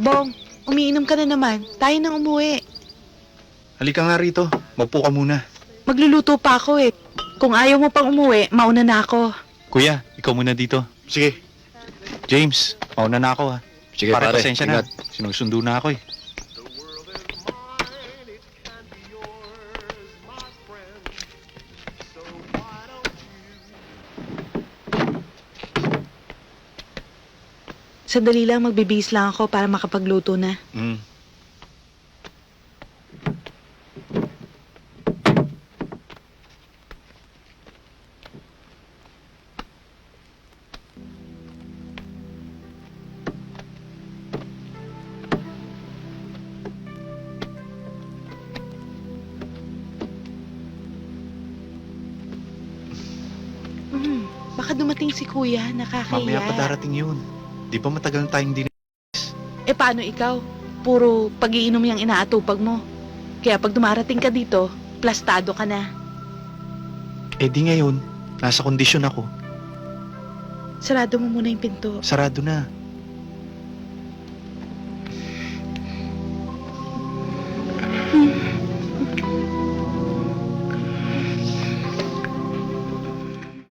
Bong, umiinom ka na naman. Tayo nang umuwi. Halika nga rito. Maupo ka muna. Magluluto pa ako eh. Kung ayaw mo pang umuwi, mauna na ako. Kuya, ikaw muna dito. Sige. James, mauna na ako ha. Sige, Pare, pare. pasensya Ingat. na. Sinusundo na ako eh. Sandali lang, magbibihis lang ako para makapagluto na. Mm. Baka dumating si kuya, nakakahiya. Mamaya pa darating yun. Di ba matagal na tayong din... Eh paano ikaw? Puro pag-iinom yung inaatupag mo. Kaya pag dumarating ka dito, plastado ka na. Eh di ngayon, nasa kondisyon ako. Sarado mo muna yung pinto. Sarado na.